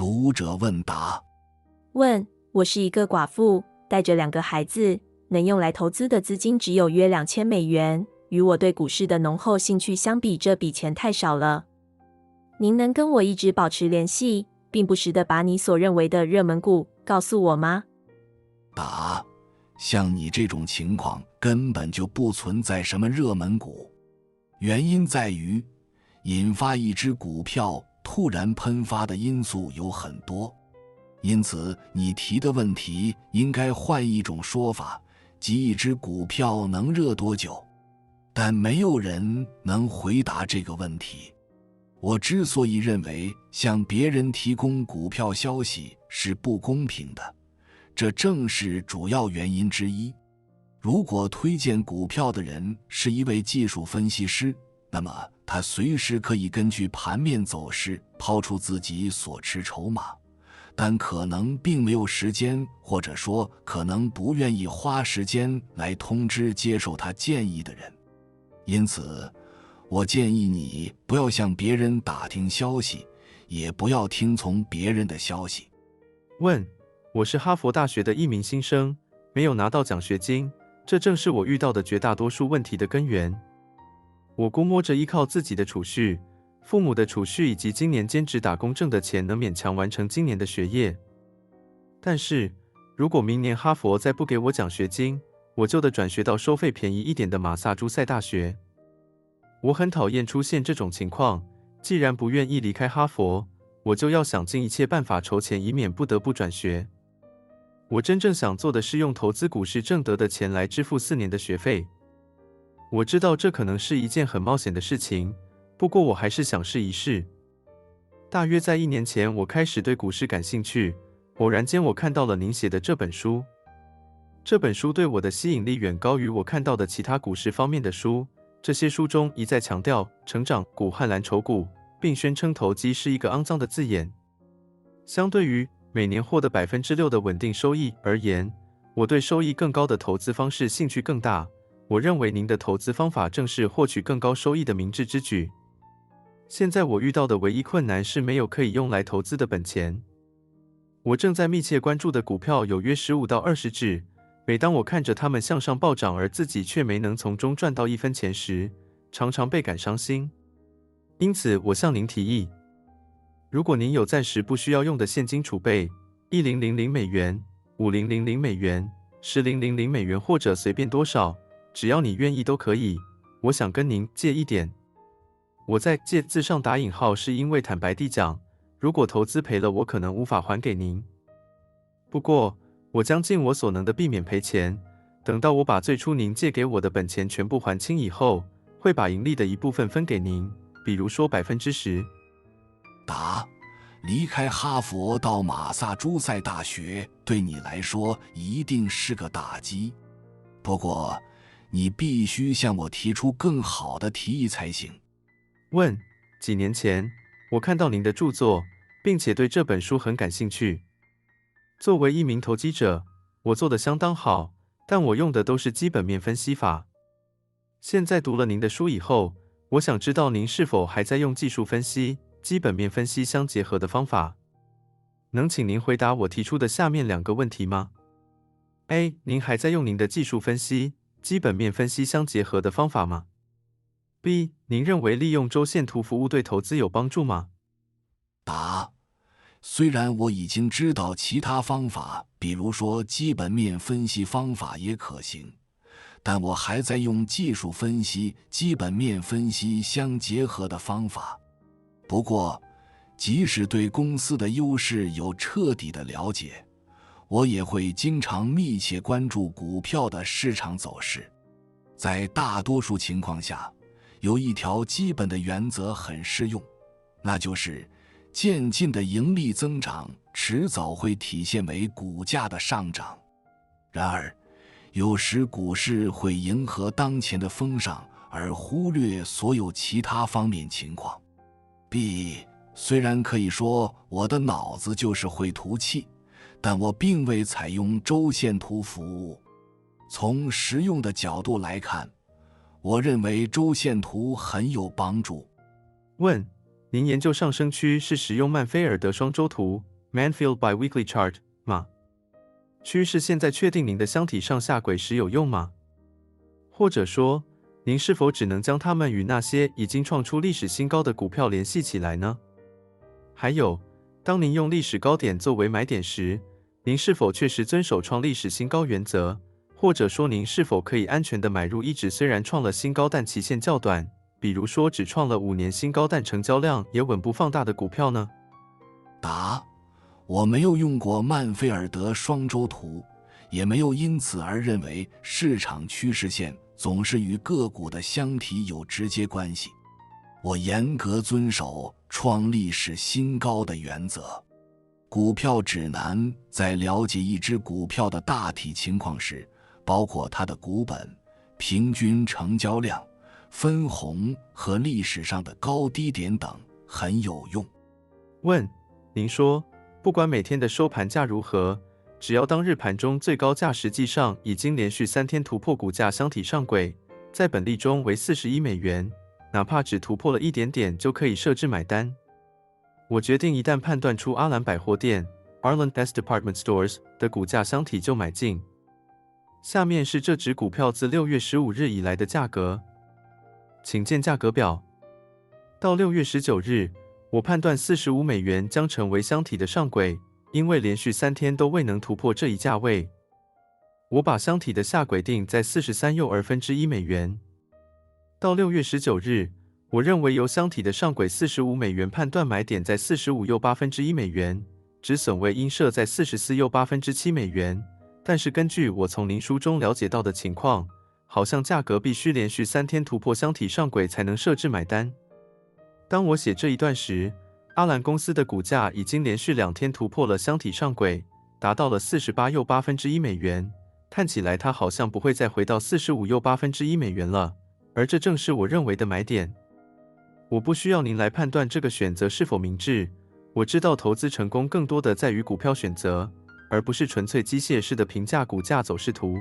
读者问答。问：我是一个寡妇，带着2个孩子，能用来投资的资金只有约$2000，与我对股市的浓厚兴趣相比，这笔钱太少了。您能跟我一直保持联系，并不时地把你所认为的热门股告诉我吗？答：像你这种情况根本就不存在什么热门股，原因在于引发一只股票突然喷发的因素有很多，因此你提的问题应该换一种说法，即一只股票能热多久。但没有人能回答这个问题。我之所以认为向别人提供股票消息是不公平的，这正是主要原因之一。如果推荐股票的人是一位技术分析师，那么他随时可以根据盘面走势抛出自己所持筹码，但可能并没有时间，或者说可能不愿意花时间来通知接受他建议的人。因此，我建议你不要向别人打听消息，也不要听从别人的消息。问：我是哈佛大学的一名新生，没有拿到奖学金，这正是我遇到的绝大多数问题的根源。我估摸着依靠自己的储蓄、父母的储蓄以及今年兼职打工挣的钱，能勉强完成今年的学业。但是，如果明年哈佛再不给我奖学金，我就得转学到收费便宜一点的马萨诸塞大学。我很讨厌出现这种情况，既然不愿意离开哈佛，我就要想尽一切办法筹钱，以免不得不转学。我真正想做的是用投资股市挣得的钱来支付4年的学费。我知道这可能是一件很冒险的事情，不过我还是想试一试。大约在1年前，我开始对股市感兴趣，偶然间我看到了您写的这本书。这本书对我的吸引力远高于我看到的其他股市方面的书。这些书中一再强调成长股和蓝筹股，并宣称投机是一个肮脏的字眼。相对于每年获得6%的稳定收益而言，我对收益更高的投资方式兴趣更大。我认为您的投资方法正是获取更高收益的明智之举。现在我遇到的唯一困难是没有可以用来投资的本钱。我正在密切关注的股票有约15到20只。每当我看着它们向上暴涨，而自己却没能从中赚到1分钱时，常常倍感伤心。因此，我向您提议，如果您有暂时不需要用的现金储备，$1000、$5000、$10000或者随便多少，只要你愿意都可以。我想跟您借一点。我在“借”字上打引号，是因为坦白地讲，如果投资赔了，我可能无法还给您。不过，我将尽我所能的避免赔钱，等到我把最初您借给我的本钱全部还清以后，会把盈利的一部分分给您，比如说10%。答：离开哈佛到马萨诸塞大学对你来说一定是个打击，不过你必须向我提出更好的提议才行。问：几年前，我看到您的著作，并且对这本书很感兴趣。作为一名投机者，我做得相当好，但我用的都是基本面分析法。现在读了您的书以后，我想知道您是否还在用技术分析、基本面分析相结合的方法。能请您回答我提出的下面2个问题吗？ A. 您还在用您的技术分析、基本面分析相结合的方法吗？ B. 您认为利用周线图服务对投资有帮助吗？答：虽然我已经知道其他方法，比如说基本面分析方法也可行，但我还在用技术分析、基本面分析相结合的方法。不过，即使对公司的优势有彻底的了解，我也会经常密切关注股票的市场走势。在大多数情况下，有一条基本的原则很适用，那就是渐进的盈利增长迟早会体现为股价的上涨。然而，有时股市会迎合当前的风尚，而忽略所有其他方面情况。B. 虽然可以说我的脑子就是会图气，但我并未采用周线图服务。从实用的角度来看，我认为周线图很有帮助。问：您研究上升区是使用曼菲尔德双周图 Manfield Biweekly Chart 吗？趋势现在确定您的箱体上下轨时有用吗？或者说，您是否只能将它们与那些已经创出历史新高的股票联系起来呢？还有，当您用历史高点作为买点时，您是否确实遵守创历史新高原则？或者说，您是否可以安全地买入一只虽然创了新高但期限较短，比如说只创了5年新高但成交量也稳步放大的股票呢？答：我没有用过曼菲尔德双周图，也没有因此而认为市场趋势线总是与个股的箱体有直接关系。我严格遵守创历史新高的原则。股票指南在了解一只股票的大体情况时，包括它的股本、平均成交量、分红和历史上的高低点等，很有用。问：您说，不管每天的收盘价如何，只要当日盘中最高价实际上已经连续3天突破股价箱体上轨，在本例中为$41，哪怕只突破了一点点就可以设置买单。我决定一旦判断出阿兰百货店 Arland Best Department Stores 的股价箱体就买进。下面是这只股票自6月15日以来的价格，请见价格表。到6月19日，我判断$45将成为箱体的上轨，因为连续3天都未能突破这一价位。我把箱体的下轨定在$43.2。到6月19日，我认为由箱体的上轨$45判断买点在$45.8，止损位应设在$44.7。但是根据我从您书中了解到的情况，好像价格必须连续3天突破箱体上轨才能设置买单。当我写这一段时，阿兰公司的股价已经连续2天突破了箱体上轨，达到了$48.8，看起来它好像不会再回到$45.8了，而这正是我认为的买点。我不需要您来判断这个选择是否明智，我知道投资成功更多的在于股票选择，而不是纯粹机械式的评价股价走势图。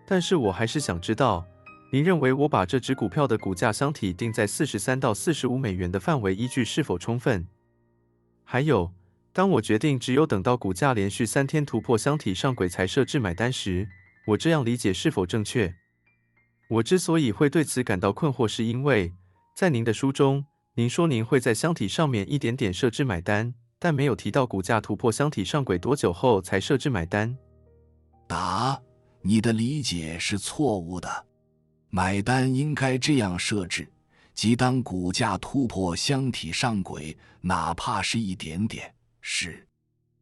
但是我还是想知道，您认为我把这只股票的股价箱体定在$43到$45的范围依据是否充分？还有，当我决定只有等到股价连续3天突破箱体上轨才设置买单时，我这样理解是否正确？我之所以会对此感到困惑，是因为在您的书中，您说您会在箱体上面一点点设置买单，但没有提到股价突破箱体上轨多久后才设置买单。答：你的理解是错误的。买单应该这样设置，即当股价突破箱体上轨，哪怕是一点点，是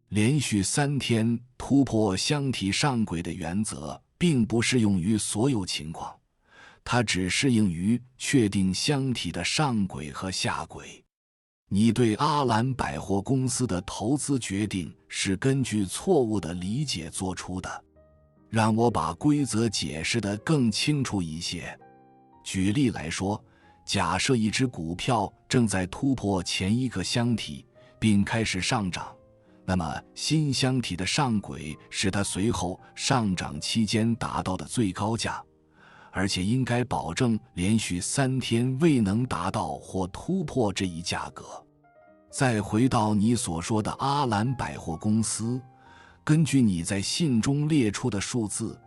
连续3天突破箱体上轨的原则并不适用于所有情况，它只适应于确定箱体的上轨和下轨。你对阿兰百货公司的投资决定是根据错误的理解做出的。让我把规则解释得更清楚一些。举例来说，假设一只股票正在突破前一个箱体，并开始上涨，那么新箱体的上轨是它随后上涨期间达到的最高价，而且应该保证连续3天未能达到或突破这一价格。再回到你所说的阿兰百货公司，根据你在信中列出的数字，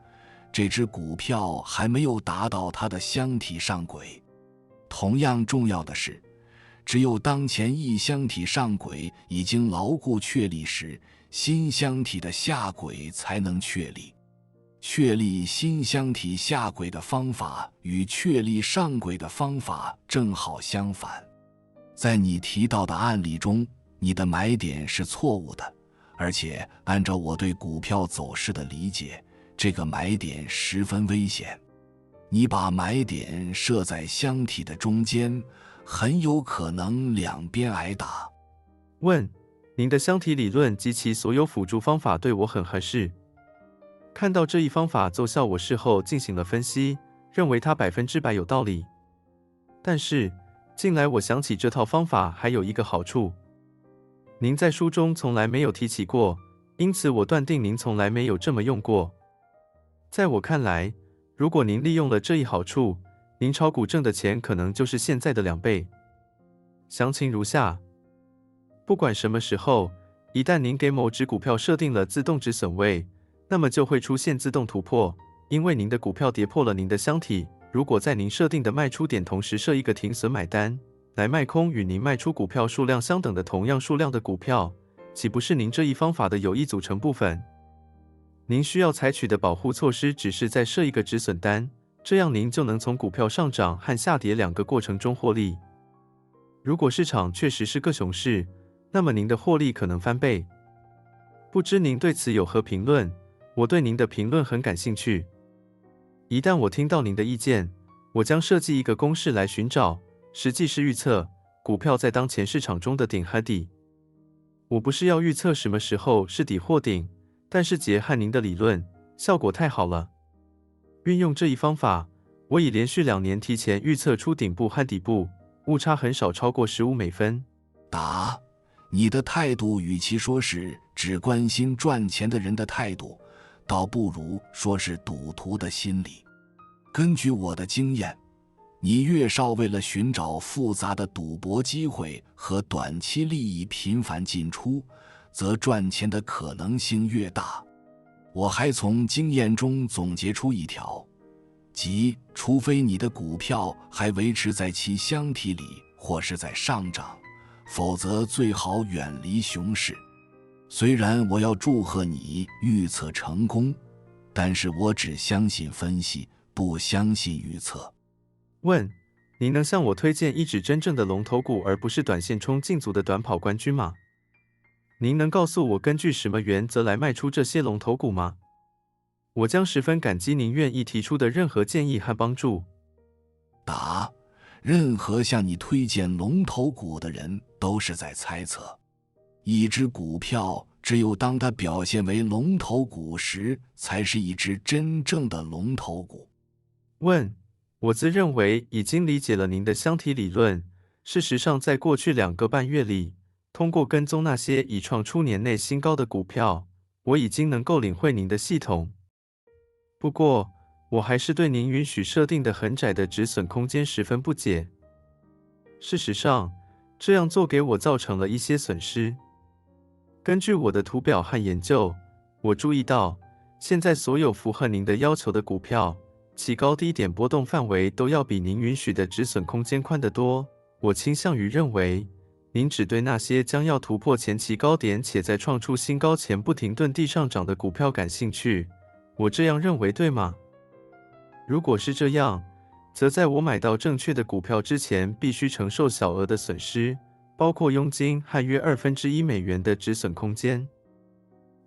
这只股票还没有达到它的箱体上轨。同样重要的是，只有当前一箱体上轨已经牢固确立时，新箱体的下轨才能确立。确立新箱体下轨的方法与确立上轨的方法正好相反。在你提到的案例中，你的买点是错误的，而且按照我对股票走势的理解，这个买点十分危险。你把买点设在箱体的中间，很有可能两边挨打。问：您的箱体理论及其所有辅助方法对我很合适。看到这一方法奏效，我事后进行了分析，认为它100%有道理。但是近来我想起这套方法还有一个好处，您在书中从来没有提起过，因此我断定您从来没有这么用过。在我看来，如果您利用了这一好处，您炒股挣的钱可能就是现在的2倍。详情如下。不管什么时候，一旦您给某只股票设定了自动止损位，那么就会出现自动突破，因为您的股票跌破了您的箱体。如果在您设定的卖出点同时设一个停损买单，来卖空与您卖出股票数量相等的同样数量的股票，岂不是您这一方法的有益组成部分？您需要采取的保护措施只是再设一个止损单，这样您就能从股票上涨和下跌两个过程中获利。如果市场确实是个熊市，那么您的获利可能翻倍。不知您对此有何评论？我对您的评论很感兴趣。一旦我听到您的意见，我将设计一个公式来寻找，实际是预测股票在当前市场中的顶和底。我不是要预测什么时候是底或顶，但是结合您的理论，效果太好了。运用这一方法，我已连续2年提前预测出顶部和底部，误差很少超过15美分。答：你的态度与其说是只关心赚钱的人的态度，倒不如说是赌徒的心理。根据我的经验，你越少为了寻找复杂的赌博机会和短期利益频繁进出，则赚钱的可能性越大。我还从经验中总结出一条，即除非你的股票还维持在其箱体里或是在上涨，否则最好远离熊市。虽然我要祝贺你预测成功，但是我只相信分析，不相信预测。问：您能向我推荐一只真正的龙头股，而不是短线冲劲足的短跑冠军吗？您能告诉我根据什么原则来卖出这些龙头股吗？我将十分感激您愿意提出的任何建议和帮助。答：任何向你推荐龙头股的人都是在猜测。一只股票只有当它表现为龙头股时，才是一只真正的龙头股。问：我自认为已经理解了您的箱体理论。事实上，在过去2个半月里，通过跟踪那些已创出年内新高的股票，我已经能够领会您的系统。不过，我还是对您允许设定的很窄的止损空间十分不解。事实上，这样做给我造成了一些损失。根据我的图表和研究，我注意到，现在所有符合您的要求的股票，其高低点波动范围都要比您允许的止损空间宽得多。我倾向于认为，您只对那些将要突破前期高点且在创出新高前不停顿地上涨的股票感兴趣。我这样认为对吗？如果是这样，则在我买到正确的股票之前，必须承受小额的损失，包括佣金和约1/2美元的止损空间。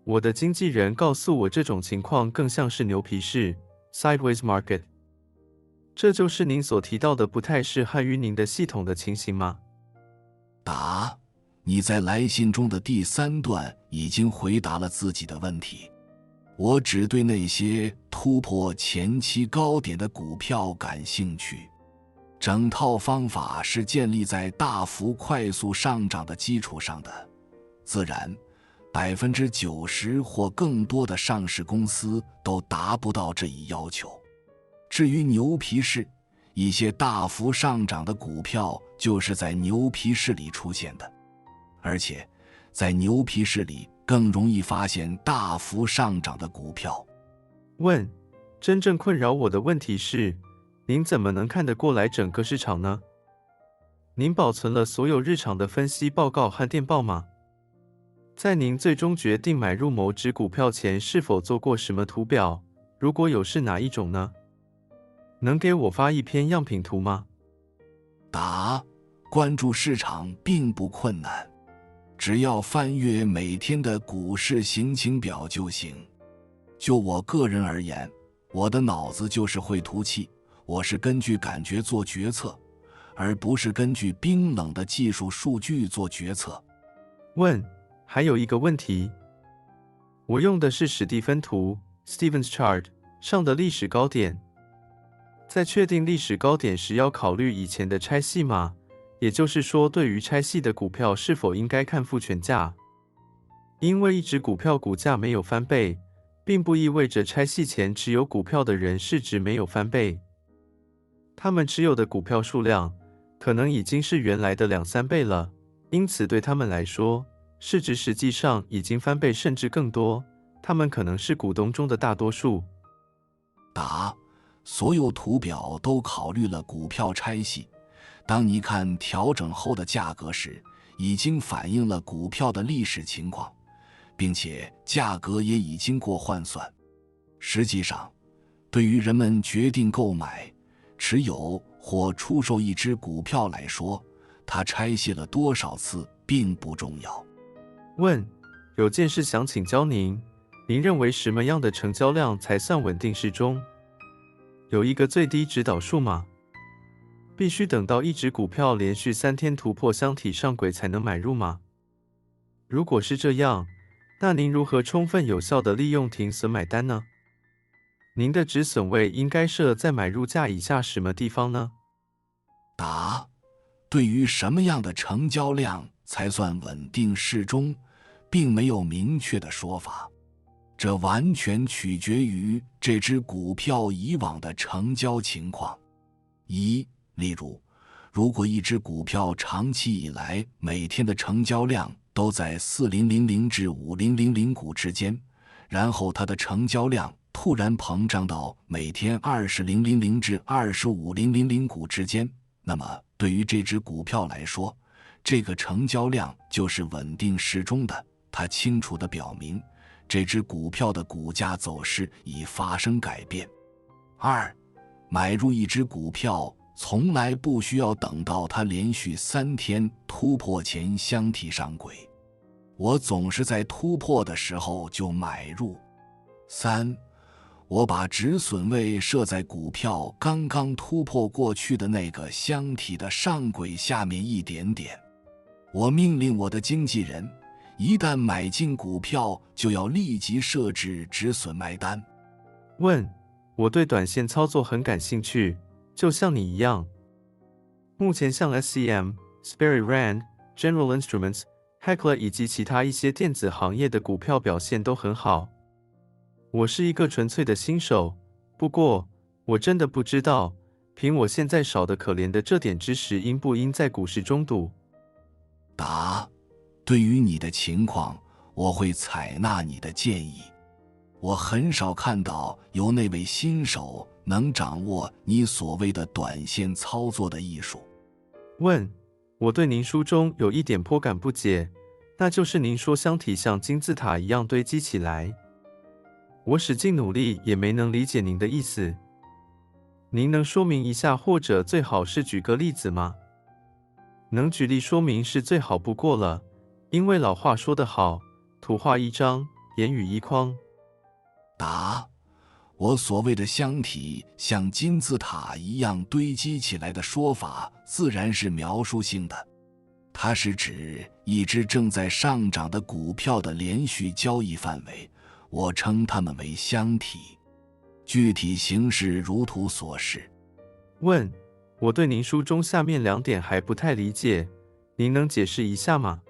我的经纪人告诉我，这种情况更像是牛皮市 （sideways market）。这就是您所提到的不太适合于您的系统的情形吗？答：你在来信中的第3段已经回答了自己的问题。我只对那些突破前期高点的股票感兴趣。整套方法是建立在大幅快速上涨的基础上的，自然90%或更多的上市公司都达不到这一要求。至于牛皮市，一些大幅上涨的股票就是在牛皮市里出现的，而且在牛皮市里更容易发现大幅上涨的股票。问：真正困扰我的问题是，您怎么能看得过来整个市场呢？您保存了所有日常的分析报告和电报吗？在您最终决定买入某只股票前，是否做过什么图表？如果有，是哪一种呢？能给我发一篇样品图吗？答：关注市场并不困难，只要翻阅每天的股市行情表就行。就我个人而言，我的脑子就是绘图器，我是根据感觉做决策，而不是根据冰冷的技术数据做决策。问：还有一个问题，我用的是史蒂芬图 （Stevens Chart） 上的历史高点。在确定历史高点时，要考虑以前的拆细吗？也就是说，对于拆细的股票，是否应该看复权价？因为一只股票股价没有翻倍，并不意味着拆细前持有股票的人市值没有翻倍。他们持有的股票数量可能已经是原来的2-3倍了，因此对他们来说，市值实际上已经翻倍甚至更多，他们可能是股东中的大多数。答：所有图表都考虑了股票拆细，当你看调整后的价格时，已经反映了股票的历史情况，并且价格也已经过换算。实际上，对于人们决定购买、持有或出售一只股票来说，它拆卸了多少次并不重要。问：有件事想请教您，您认为什么样的成交量才算稳定适中？有一个最低指导数吗？必须等到一只股票连续3天突破箱体上轨才能买入吗？如果是这样，那您如何充分有效地利用停损买单呢？您的止损位应该设在买入价以下什么地方呢？答：对于什么样的成交量才算稳定适中，并没有明确的说法，这完全取决于这只股票以往的成交情况。例如，如果一只股票长期以来每天的成交量都在4000至5000股之间，然后它的成交量突然膨胀到每天20000至25000股之间，那么对于这只股票来说，这个成交量就是稳定适中的。它清楚地表明，这只股票的股价走势已发生改变。2. 买入一只股票从来不需要等到它连续3天突破前箱体上轨，我总是在突破的时候就买入。3. 我把止损位设在股票刚刚突破过去的那个箱体的上轨下面一点点。我命令我的经纪人，一旦买进股票就要立即设置止损卖单。问：我对短线操作很感兴趣，就像你一样。目前像 SCM、Sperry Rand、General Instruments、Heckler 以及其他一些电子行业的股票表现都很好。我是一个纯粹的新手，不过我真的不知道，凭我现在少得可怜的这点知识，应不应在股市中赌？答：对于你的情况，我会采纳你的建议。我很少看到由那位新手能掌握你所谓的短线操作的艺术。问：我对您书中有一点颇感不解，那就是您说箱体像金字塔一样堆积起来。我使尽努力也没能理解您的意思。您能说明一下，或者最好是举个例子吗？能举例说明是最好不过了，因为老话说得好，图画一张，言语一筐。答：我所谓的箱体像金字塔一样堆积起来的说法，自然是描述性的。它是指一只正在上涨的股票的连续交易范围，我称它们为箱体。具体形式如图所示。问：我对您书中下面2点还不太理解，您能解释一下吗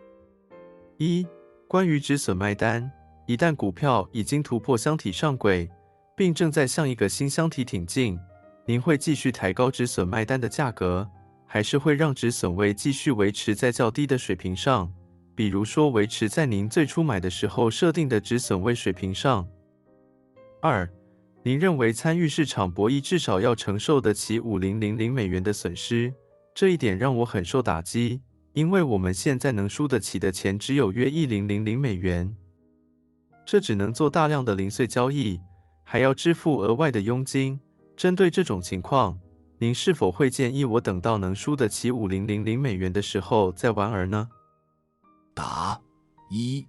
？1. 关于止损卖单，一旦股票已经突破箱体上轨，并正在向一个新箱体挺进，您会继续抬高止损卖单的价格，还是会让止损位继续维持在较低的水平上，比如说维持在您最初买的时候设定的止损位水平上？ 2. 您认为参与市场博弈至少要承受得起$5000的损失，这一点让我很受打击，因为我们现在能输得起的钱只有约$1000。这只能做大量的零碎交易，还要支付额外的佣金。针对这种情况，您是否会建议我等到能输得起$5000的时候再玩儿呢？答： 1.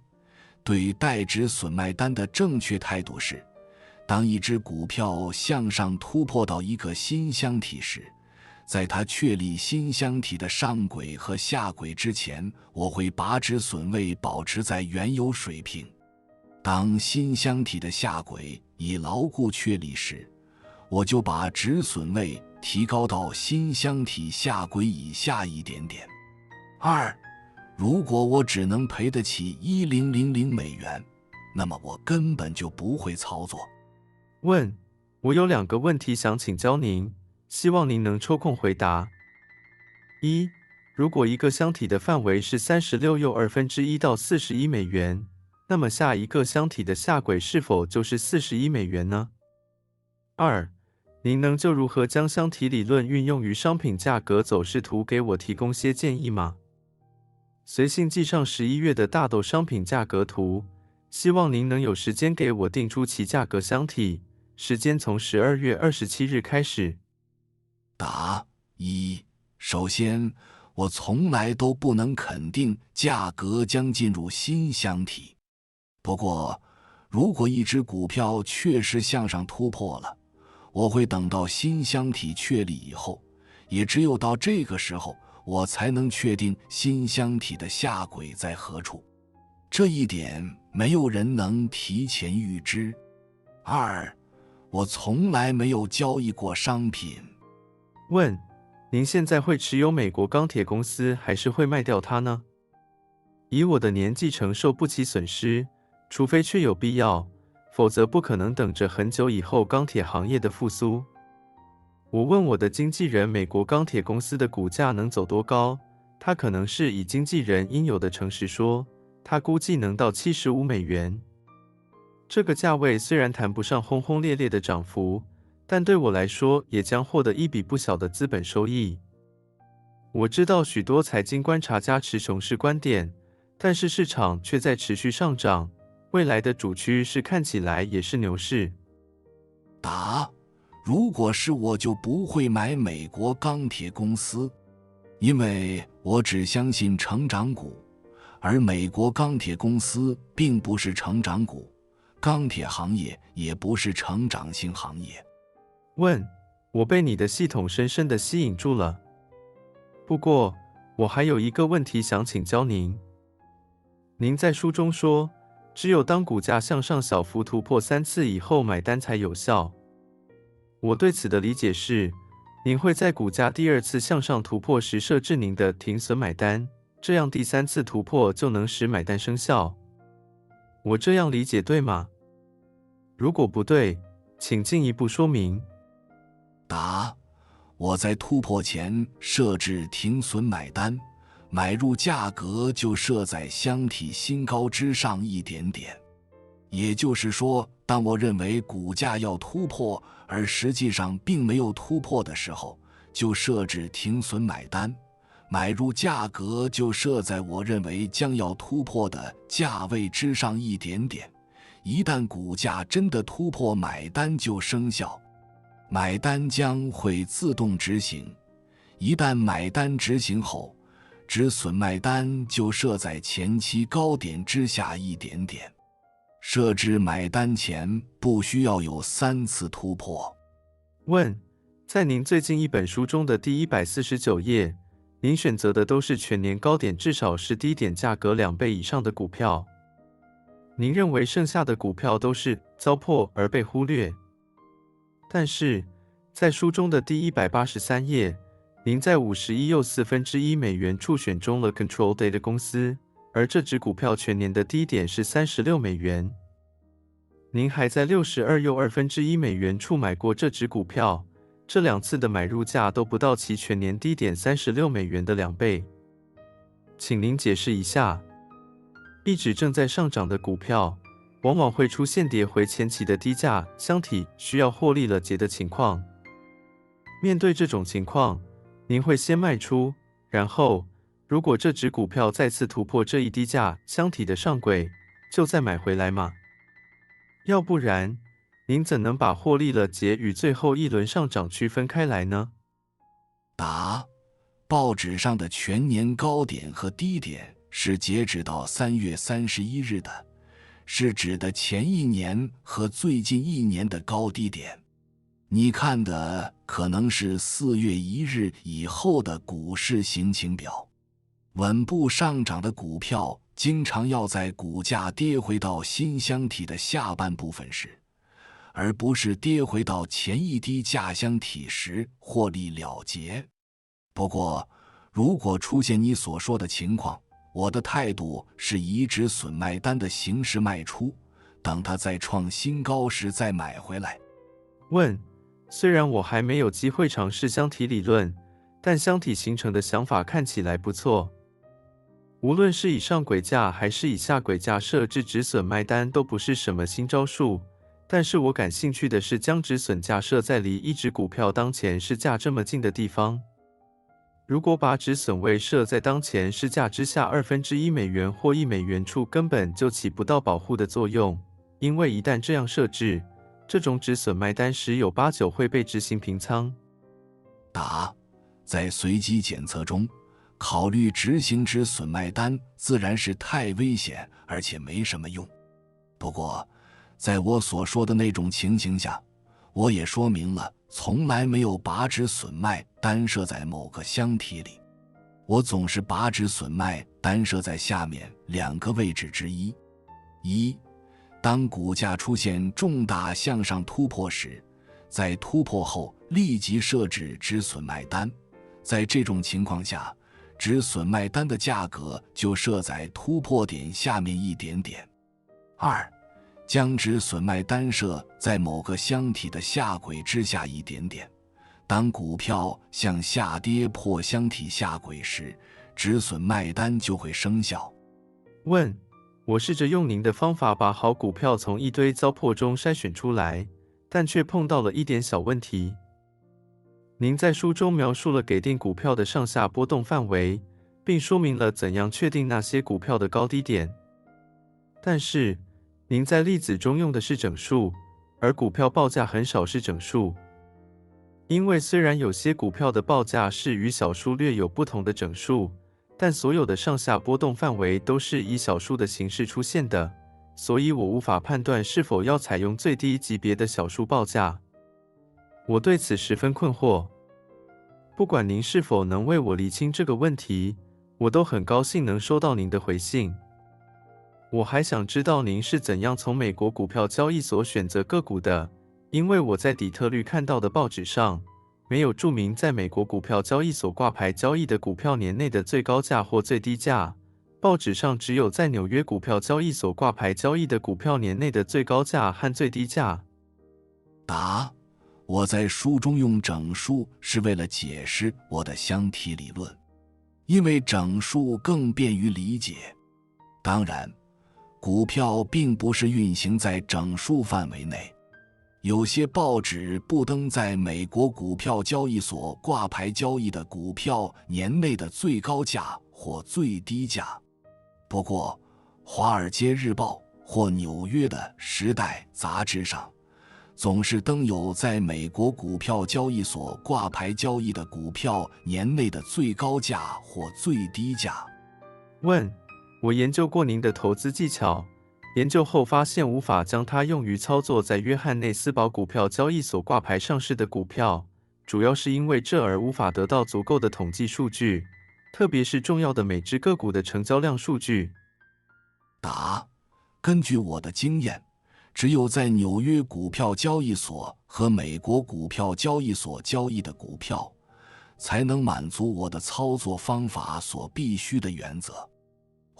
对待止损卖单的正确态度是，当一只股票向上突破到一个新箱体时，在它确立新箱体的上轨和下轨之前，我会把止损位保持在原有水平。当新箱体的下轨已牢固确立时，我就把止损位提高到新箱体下轨以下一点点。2. 如果我只能赔得起$1000，那么我根本就不会操作。问：我有2个问题想请教您，希望您能抽空回答。1. 如果一个箱体的范围是36又1/2到41美元，那么下一个箱体的下轨是否就是41美元呢？2. 您能就如何将箱体理论运用于商品价格走势图给我提供些建议吗？随信寄上11月的大豆商品价格图，希望您能有时间给我定出其价格箱体，时间从12月27日开始。答一：首先，我从来都不能肯定价格将进入新箱体。不过，如果一只股票确实向上突破了，我会等到新箱体确立以后，也只有到这个时候，我才能确定新箱体的下轨在何处。这一点没有人能提前预知。2. 我从来没有交易过商品。问：您现在会持有美国钢铁公司，还是会卖掉它呢？以我的年纪承受不起损失，除非确有必要，否则不可能等着很久以后钢铁行业的复苏。我问我的经纪人美国钢铁公司的股价能走多高，他可能是以经纪人应有的诚实说，他估计能到75美元。这个价位虽然谈不上轰轰烈烈的涨幅，但对我来说也将获得一笔不小的资本收益。我知道许多财经观察家持熊市观点，但是市场却在持续上涨，未来的主趋势看起来也是牛市。答：如果是我就不会买美国钢铁公司，因为我只相信成长股，而美国钢铁公司并不是成长股，钢铁行业也不是成长性行业。问：我被你的系统深深地吸引住了。不过，我还有一个问题想请教您。您在书中说，只有当股价向上小幅突破3次以后买单才有效。我对此的理解是，您会在股价第2次向上突破时设置您的停损买单，这样第3次突破就能使买单生效。我这样理解对吗？如果不对，请进一步说明。答：我在突破前设置停损买单，买入价格就设在箱体新高之上一点点。也就是说，当我认为股价要突破，而实际上并没有突破的时候，就设置停损买单，买入价格就设在我认为将要突破的价位之上一点点。一旦股价真的突破，买单就生效，买单将会自动执行。一旦买单执行后，止损卖单就设在前期高点之下一点点。设置买单前不需要有3次突破。问：在您最近一本书中的第149页，您选择的都是全年高点至少是低点价格2倍以上的股票。您认为剩下的股票都是糟粕而被忽略。但是，在书中的第183页，您在51又1/4美元处选中了 Control Data 公司，而这只股票全年的低点是36美元。您还在62又1/2美元处买过这只股票，这2次的买入价都不到其全年低点36美元的2倍。请您解释一下，一直正在上涨的股票，往往会出现跌回前期的低价箱体需要获利了结的情况。面对这种情况，您会先卖出，然后如果这只股票再次突破这一低价箱体的上轨，就再买回来吗？要不然，您怎能把获利了结与最后一轮上涨区分开来呢？答：报纸上的全年高点和低点是截止到3月31日的，是指的前一年和最近一年的高低点。你看的可能是4月1日以后的股市行情表。稳步上涨的股票经常要在股价跌回到新箱体的下半部分时，而不是跌回到前一低价箱体时获利了结。不过，如果出现你所说的情况，我的态度是以止损卖单的形式卖出，等它再创新高时再买回来。问：虽然我还没有机会尝试箱体理论，但箱体形成的想法看起来不错。无论是以上轨价还是以下轨价设置止损卖单都不是什么新招数，但是我感兴趣的是将止损价设在离一只股票当前市价这么近的地方。如果把止损位设在当前市价之下1/2美元或$1处，根本就起不到保护的作用，因为一旦这样设置，这种止损卖单十有八九会被执行平仓。答：在随机检测中，考虑执行止损卖单自然是太危险，而且没什么用。不过，在我所说的那种情形下，我也说明了从来没有把止损卖单设在某个箱体里，我总是把止损卖单设在下面2个位置之一：一，当股价出现重大向上突破时，在突破后立即设置止损卖单，在这种情况下，止损卖单的价格就设在突破点下面一点点。二，将止损卖单设在某个箱体的下轨之下一点点，当股票向下跌破箱体下轨时，止损卖单就会生效。问：我试着用您的方法把好股票从一堆糟粕中筛选出来，但却碰到了一点小问题。您在书中描述了给定股票的上下波动范围，并说明了怎样确定那些股票的高低点。但是，您在例子中用的是整数，而股票报价很少是整数。因为虽然有些股票的报价是与小数略有不同的整数，但所有的上下波动范围都是以小数的形式出现的，所以我无法判断是否要采用最低级别的小数报价。我对此十分困惑。不管您是否能为我厘清这个问题，我都很高兴能收到您的回信。我还想知道您是怎样从美国股票交易所选择个股的，因为我在底特律看到的报纸上没有注明在美国股票交易所挂牌交易的股票年内的最高价或最低价，报纸上只有在纽约股票交易所挂牌交易的股票年内的最高价和最低价。答：我在书中用整数是为了解释我的箱体理论，因为整数更便于理解。当然，股票并不是运行在整数范围内，有些报纸不登在美国股票交易所挂牌交易的股票年内的最高价或最低价。不过，《华尔街日报》或纽约的《时代》杂志上总是登有在美国股票交易所挂牌交易的股票年内的最高价或最低价。问：我研究过您的投资技巧，研究后发现无法将它用于操作在约翰内斯堡股票交易所挂牌上市的股票，主要是因为这而无法得到足够的统计数据，特别是重要的每只个股的成交量数据。答：根据我的经验，只有在纽约股票交易所和美国股票交易所交易的股票，才能满足我的操作方法所必须的原则。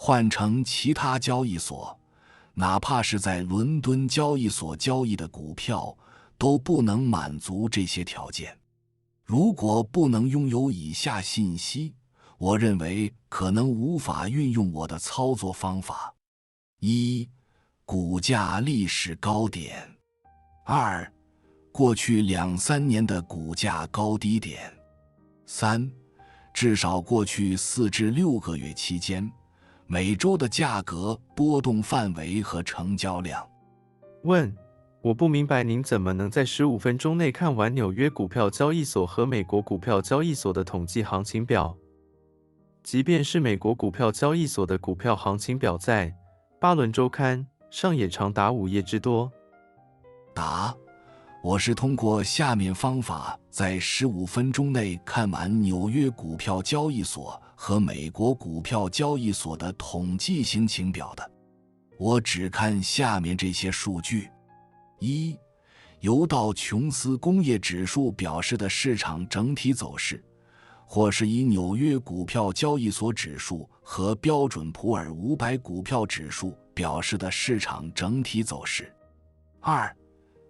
换成其他交易所，哪怕是在伦敦交易所交易的股票，都不能满足这些条件。如果不能拥有以下信息，我认为可能无法运用我的操作方法：一、股价历史高点；二、过去2-3年的股价高低点；三、至少过去4至6个月期间每周的价格波动范围和成交量。问：我不明白您怎么能在15分钟内看完纽约股票交易所和美国股票交易所的统计行情表？即便是美国股票交易所的股票行情表在巴伦周刊上也长达5页之多。答：我是通过下面方法在15分钟内看完纽约股票交易所和美国股票交易所的统计行情表的。我只看下面这些数据：一、由道琼斯工业指数表示的市场整体走势，或是以纽约股票交易所指数和标准普尔500股票指数表示的市场整体走势。二、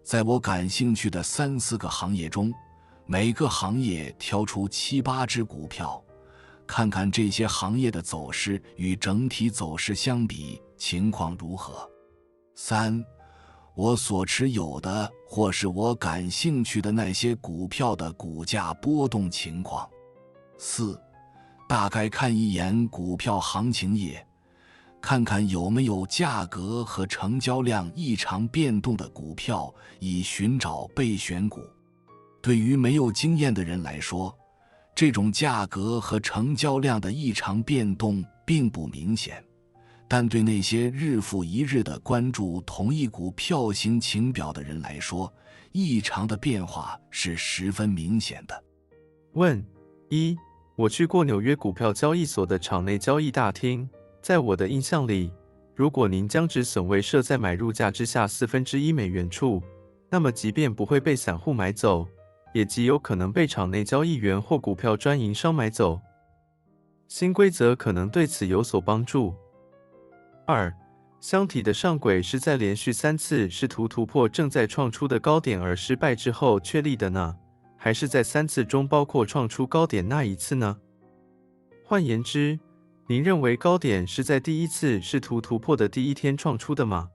在我感兴趣的3-4个行业中，每个行业挑出7、8只股票，看看这些行业的走势与整体走势相比情况如何。3、我所持有的或是我感兴趣的那些股票的股价波动情况。4、大概看一眼股票行情页，看看有没有价格和成交量异常变动的股票，以寻找备选股。对于没有经验的人来说，这种价格和成交量的异常变动并不明显，但对那些日复一日地关注同一股票型情表的人来说，异常的变化是十分明显的。问1，我去过纽约股票交易所的场内交易大厅，在我的印象里，如果您将止损位设在买入价之下$0.04处，那么即便不会被散户买走，也极有可能被场内交易员或股票专营商买走。新规则可能对此有所帮助。2、箱体的上轨是在连续3次试图突破正在创出的高点而失败之后确立的呢？还是在3次中包括创出高点那一次呢？换言之，您认为高点是在第一次试图突破的第一天创出的吗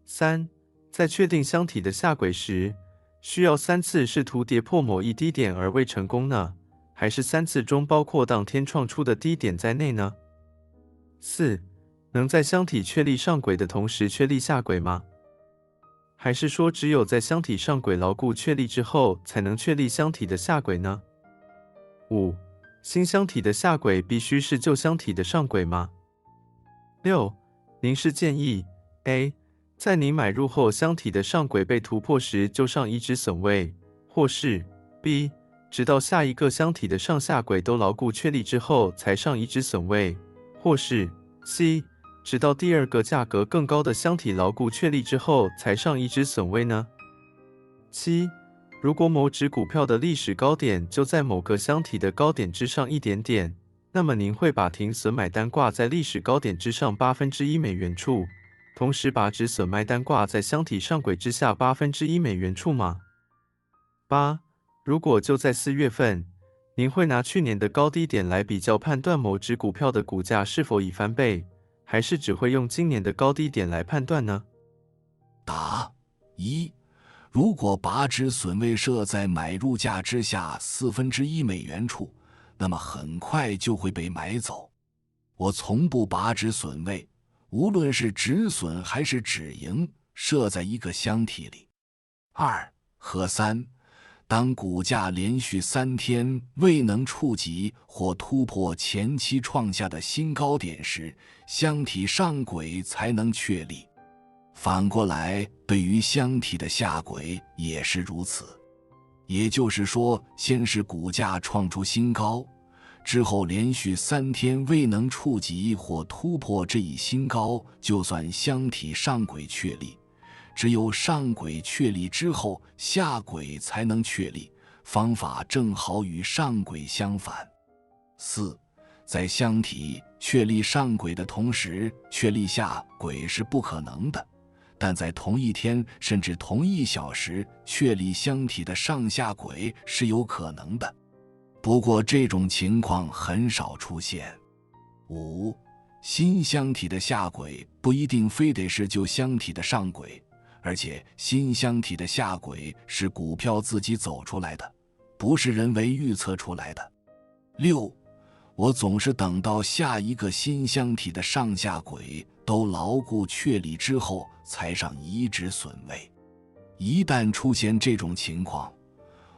？3、在确定箱体的下轨时，需要3次试图跌破某一低点而未成功呢？还是3次中包括当天创出的低点在内呢？4、能在箱体确立上轨的同时确立下轨吗？还是说只有在箱体上轨牢固确立之后才能确立箱体的下轨呢？5、新箱体的下轨必须是旧箱体的上轨吗？6、您是建议 A 在您买入后箱体的上轨被突破时就上一止损位，或是 B 直到下一个箱体的上下轨都牢固确立之后才上一止损位，或是 C 直到第二个价格更高的箱体牢固确立之后才上一止损位呢？7、如果某只股票的历史高点就在某个箱体的高点之上一点点，那么您会把停损买单挂在历史高点之上$1处，同时把止损卖单挂在箱体上轨之下$1处吗？8、如果就在4月份，您会拿去年的高低点来比较判断某只股票的股价是否已翻倍，还是只会用今年的高低点来判断呢？答：1、如果把止损位设在买入价之下$0.04处，那么很快就会被买走。我从不把止损位，无论是止损还是止盈，设在一个箱体里。2和3，当股价连续3天未能触及或突破前期创下的新高点时，箱体上轨才能确立。反过来，对于箱体的下轨也是如此。也就是说，先是股价创出新高，之后连续3天未能触及或突破这一新高，就算箱体上轨确立。只有上轨确立之后，下轨才能确立，方法正好与上轨相反。4、在箱体确立上轨的同时确立下轨是不可能的，但在同一天甚至同一小时确立箱体的上下轨是有可能的。不过这种情况很少出现。5、新箱体的下轨不一定非得是旧箱体的上轨，而且新箱体的下轨是股票自己走出来的，不是人为预测出来的。6、我总是等到下一个新箱体的上下轨都牢固确立之后才上一止损位。一旦出现这种情况，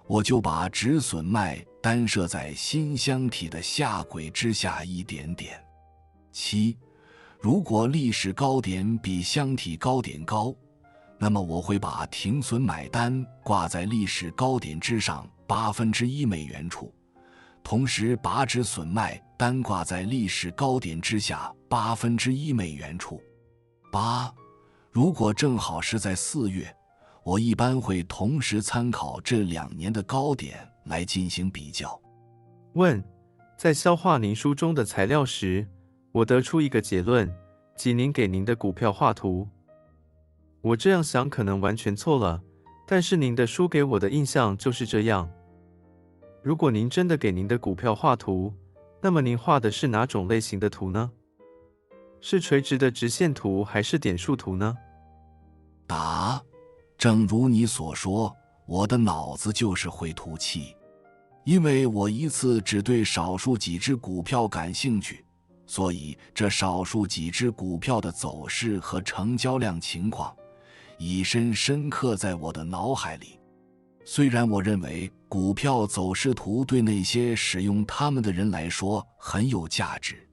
我就把止损卖单设在新箱体的下轨之下一点点。7、如果历史高点比箱体高点高，那么我会把停损买单挂在历史高点之上$1处，同时把止损卖单挂在历史高点之下$1处。8、如果正好是在4月，我一般会同时参考这2年的高点来进行比较。问：在消化您书中的材料时，我得出一个结论，即您给您的股票画图。我这样想可能完全错了，但是您的书给我的印象就是这样。如果您真的给您的股票画图，那么您画的是哪种类型的图呢？是垂直的直线图还是点数图呢？答：正如你所说，我的脑子就是会吐气。因为我一次只对少数几只股票感兴趣，所以这少数几只股票的走势和成交量情况已深刻在我的脑海里。虽然我认为股票走势图对那些使用它们的人来说很有价值，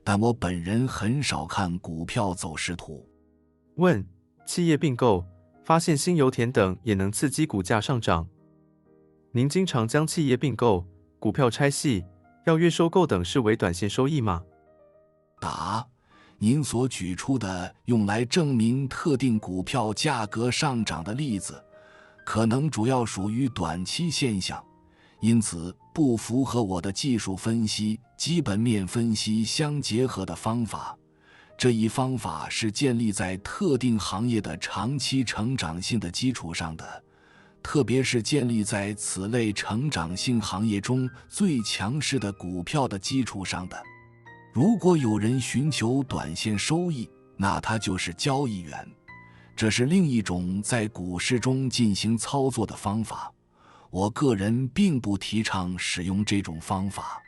但我本人很少看股票走势图。问：企业并购、发现新油田等也能刺激股价上涨。您经常将企业并购、股票拆细、要约收购等视为短线收益吗？答：您所举出的用来证明特定股票价格上涨的例子，可能主要属于短期现象，因此不符合我的技术分析、基本面分析相结合的方法。这一方法是建立在特定行业的长期成长性的基础上的，特别是建立在此类成长性行业中最强势的股票的基础上的。如果有人寻求短线收益，那他就是交易员，这是另一种在股市中进行操作的方法。我个人并不提倡使用这种方法。